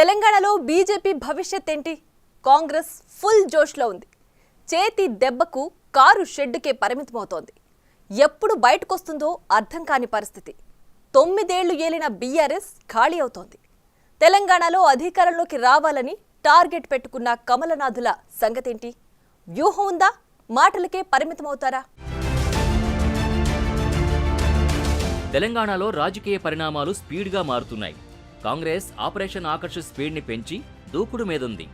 తెలంగాణలో బీజేపీ భవిష్యత్ ఏంటి? కాంగ్రెస్ ఫుల్ జోష్లో ఉంది. చేతి దెబ్బకు కారు షెడ్డుకే పరిమితమవుతోంది. ఎప్పుడు బయటకొస్తుందో అర్థం కాని పరిస్థితి. 9 ఏళ్లు ఏలిన బీఆర్ఎస్ ఖాళీ అవుతోంది. తెలంగాణలో అధికారంలోకి రావాలని టార్గెట్ పెట్టుకున్న కమలనాథుల సంగతేంటి? వ్యూహం ఉందా? మాటలకే పరిమితమవుతారా? తెలంగాణలో రాజకీయ పరిణామాలు స్పీడ్గా మారుతున్నాయి. కాంగ్రెస్ ఆపరేషన్ ఆకర్ష్ స్పీడ్ని పెంచి దూకుడు మీదుంది.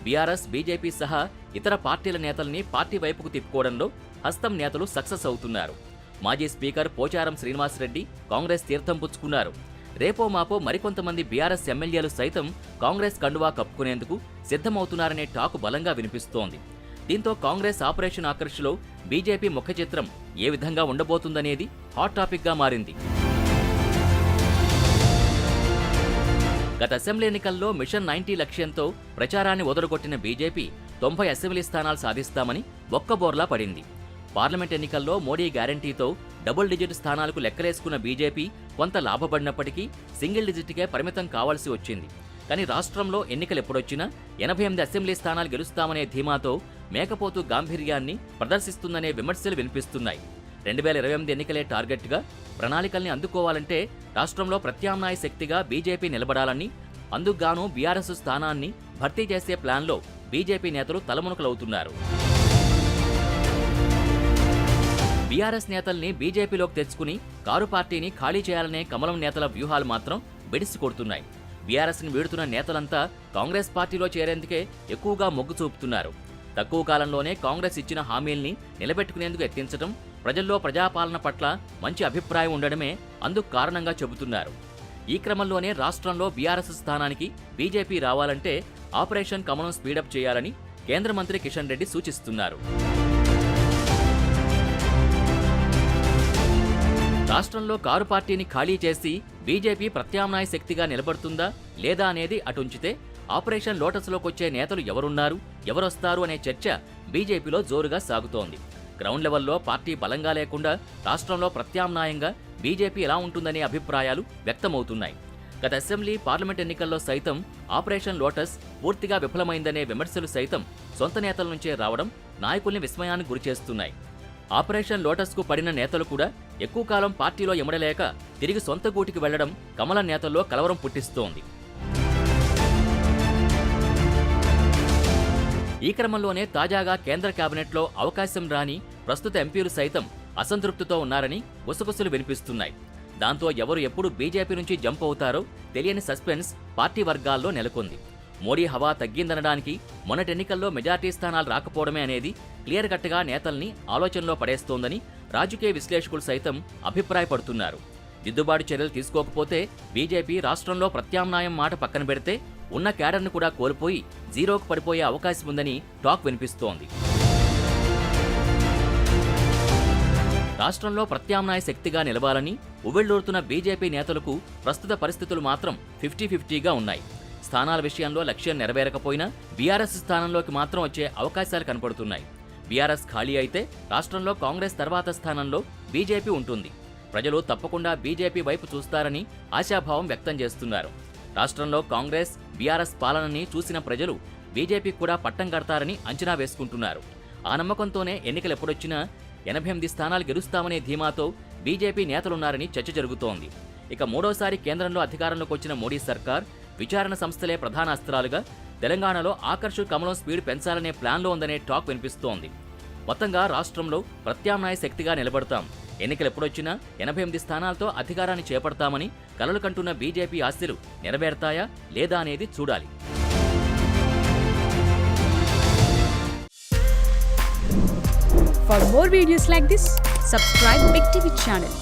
బీఆర్ఎస్, బీజేపీ సహా ఇతర పార్టీల నేతల్ని పార్టీ వైపుకు తిప్పుకోవడంలో హస్తం నేతలు సక్సెస్ అవుతున్నారు. మాజీ స్పీకర్ పోచారం శ్రీనివాసరెడ్డి కాంగ్రెస్ తీర్థం పుచ్చుకున్నారు. రేపో మాపో మరికొంతమంది బీఆర్ఎస్ ఎమ్మెల్యేలు సైతం కాంగ్రెస్ కండువా కప్పుకునేందుకు సిద్ధమవుతున్నారనే టాకు బలంగా వినిపిస్తోంది. దీంతో కాంగ్రెస్ ఆపరేషన్ ఆకర్ష్లో బీజేపీ ముఖ చిత్రం ఏ విధంగా ఉండబోతుందనేది హాట్ టాపిక్గా మారింది. గత అసెంబ్లీ ఎన్నికల్లో మిషన్ 90 లక్ష్యంతో ప్రచారాన్ని వదలగొట్టిన బీజేపీ 90 అసెంబ్లీ స్థానాలు సాధిస్తామని ఒక్కబోర్లా పడింది. పార్లమెంట్ ఎన్నికల్లో మోడీ గ్యారంటీతో డబుల్ డిజిట్ స్థానాలకు లెక్కలేసుకున్న బీజేపీ కొంత లాభపడినప్పటికీ సింగిల్ డిజిట్కే పరిమితం కావాల్సి వచ్చింది. కానీ రాష్ట్రంలో ఎన్నికలు ఎప్పుడొచ్చినా 88 అసెంబ్లీ స్థానాలు గెలుస్తామనే ధీమాతో మేకపోతు గాంభీర్యాన్ని ప్రదర్శిస్తుందనే విమర్శలు వినిపిస్తున్నాయి. 2028 ఎన్నికలే టార్గెట్గా ప్రణాళికల్ని అందుకోవాలంటే రాష్ట్రంలో ప్రత్యామ్నాయ శక్తిగా బీజేపీ నిలబడాలని, అందుకుగాను బీఆర్ఎస్ స్థానాన్ని భర్తీ చేసే ప్లాన్లో బీజేపీ నేతలు తలమునకలవుతున్నారు. బీఆర్ఎస్ నేతల్ని బీజేపీలోకి తెచ్చుకుని కారు పార్టీని ఖాళీ చేయాలనే కమలం నేతల వ్యూహాలు మాత్రం బెడిసి కొడుతున్నాయి. బీఆర్ఎస్ని వీడుతున్న నేతలంతా కాంగ్రెస్ పార్టీలో చేరేందుకే ఎక్కువగా మొగ్గు చూపుతున్నారు. తక్కువ కాలంలోనే కాంగ్రెస్ ఇచ్చిన హామీల్ని నిలబెట్టుకునేందుకు యత్నించడం, ప్రజల్లో ప్రజాపాలన పట్ల మంచి అభిప్రాయం ఉండడమే అందుకు కారణంగా చెబుతున్నారు. ఈ క్రమంలోనే రాష్ట్రంలో బీఆర్ఎస్ స్థానానికి బీజేపీ రావాలంటే ఆపరేషన్ కమలం స్పీడప్ చేయాలని కేంద్ర మంత్రి కిషన్ రెడ్డి సూచిస్తున్నారు. రాష్ట్రంలో కారు పార్టీని ఖాళీ చేసి బీజేపీ ప్రత్యామ్నాయ శక్తిగా నిలబడుతుందా లేదా అనేది అటుంచితే ఆపరేషన్ లోటస్లోకొచ్చే నేతలు ఎవరున్నారు, ఎవరొస్తారు అనే చర్చ బీజేపీలో జోరుగా సాగుతోంది. గ్రౌండ్ లెవెల్లో పార్టీ బలంగా లేకుండా రాష్ట్రంలో ప్రత్యామ్నాయంగా బీజేపీ ఎలా ఉంటుందనే అభిప్రాయాలు వ్యక్తమవుతున్నాయి. గత అసెంబ్లీ, పార్లమెంట్ ఎన్నికల్లో సైతం ఆపరేషన్ లోటస్ పూర్తిగా విఫలమైందనే విమర్శలు సైతం సొంత నేతల నుంచే రావడం నాయకుల్ని విస్మయానికి గురిచేస్తున్నాయి. ఆపరేషన్ లోటస్కు పడిన నేతలు కూడా ఎక్కువ కాలం పార్టీలో ఇమడలేక తిరిగి సొంత గూటికి వెళ్లడం కమల నేతల్లో కలవరం పుట్టిస్తోంది. ఈ క్రమంలోనే తాజాగా కేంద్ర కేబినెట్లో అవకాశం రాని ప్రస్తుత ఎంపీలు సైతం అసంతృప్తితో ఉన్నారని గుసగుసలు వినిపిస్తున్నాయి. దాంతో ఎవరు ఎప్పుడు బీజేపీ నుంచి జంప్ అవుతారో తెలియని సస్పెన్స్ పార్టీ వర్గాల్లో నెలకొంది. మోడీ హవా తగ్గిందనడానికి మొన్నటి ఎన్నికల్లో మెజార్టీ స్థానాలు రాకపోవడమే అనేది క్లియర్ కట్గా నేతల్ని ఆలోచనలో పడేస్తోందని రాజకీయ విశ్లేషకులు సైతం అభిప్రాయపడుతున్నారు. దిద్దుబాటు చర్యలు తీసుకోకపోతే బీజేపీ రాష్ట్రంలో ప్రత్యామ్నాయం మాట పక్కన పెడితే ఉన్న క్యాడర్ను కూడా కోల్పోయి జీరోకు పడిపోయే అవకాశం ఉందని టాక్ వినిపిస్తోంది. రాష్ట్రంలో ప్రత్యామ్నాయ శక్తిగా నిలవాలని ఉవ్విళ్లూరుతున్న బీజేపీ నేతలకు ప్రస్తుత పరిస్థితులు మాత్రం 50-50గా ఉన్నాయి. స్థానాల విషయంలో లక్ష్యం నెరవేరకపోయినా బీఆర్ఎస్ స్థానంలోకి మాత్రం వచ్చే అవకాశాలు కనపడుతున్నాయి. బీఆర్ఎస్ ఖాళీ అయితే రాష్ట్రంలో కాంగ్రెస్ తర్వాత స్థానంలో బీజేపీ ఉంటుంది. ప్రజలు తప్పకుండా బీజేపీ వైపు చూస్తారని ఆశాభావం వ్యక్తం చేస్తున్నారు. రాష్ట్రంలో కాంగ్రెస్, బీఆర్ఎస్ పాలనని చూసిన ప్రజలు బీజేపీకి కూడా పట్టం కడతారని అంచనా వేసుకుంటున్నారు. ఆ నమ్మకంతోనే ఎన్నికలు ఎప్పుడొచ్చినా 88 స్థానాలు గెలుస్తామనే ధీమాతో బీజేపీ నేతలున్నారని చర్చ జరుగుతోంది. ఇక మూడోసారి కేంద్రంలో అధికారంలోకి వచ్చిన మోడీ సర్కార్ విచారణ సంస్థలే ప్రధాన అస్త్రాలుగా తెలంగాణలో ఆకర్ష్ కమలం స్పీడ్ పెంచాలనే ప్లాన్లో ఉందనే టాక్ వినిపిస్తోంది. మొత్తంగా రాష్ట్రంలో ప్రత్యామ్నాయ శక్తిగా నిలబడతాం, ఎన్నికలు ఎప్పుడొచ్చినా 88 స్థానాలతో అధికారాన్ని చేపడతామని కలలు కంటున్న బీజేపీ ఆశలు నెరవేరతాయా లేదా అనేది చూడాలి. For more videos like this, subscribe Big TV channel.